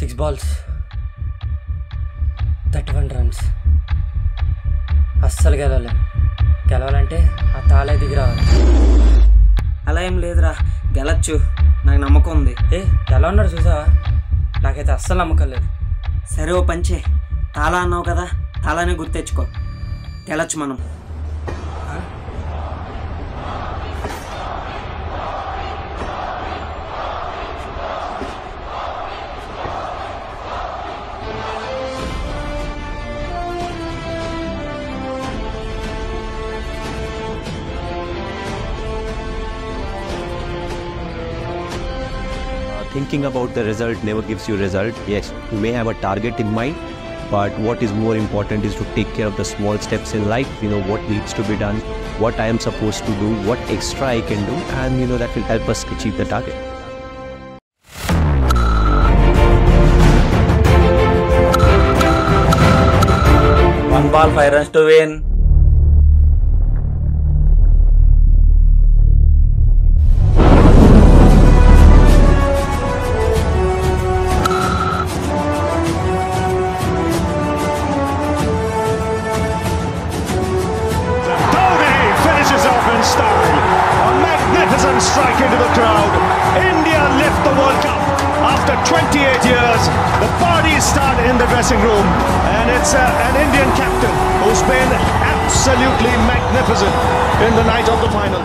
6 balls 31 runs. అస్సలు గెలవాలంటే ఆ తాళే దిగి రావాలి. అలా ఏం లేదురా, గెలచ్చు, నాకు నమ్మకం ఉంది. ఎలా ఉన్నాడు చూసావా? నాకైతే అస్సలు నమ్మకం లేదు. సరే ఓ పంచే, తాళా అన్నావు కదా, తాళానే గుర్తెచ్చుకో, గెలచ్చు మనం. Thinking about the result never gives you result. Yes, you may have a target in mind, but what is more important is to take care of the small steps in life. What needs to be done, what I am supposed to do, what extra I can do, and that will help us achieve the target. One ball, 5 runs to win. Style. A magnificent strike into the crowd. India lift the World Cup after 28 years. The parties start in the dressing room, and it's an Indian captain who's been absolutely magnificent in the night of the final.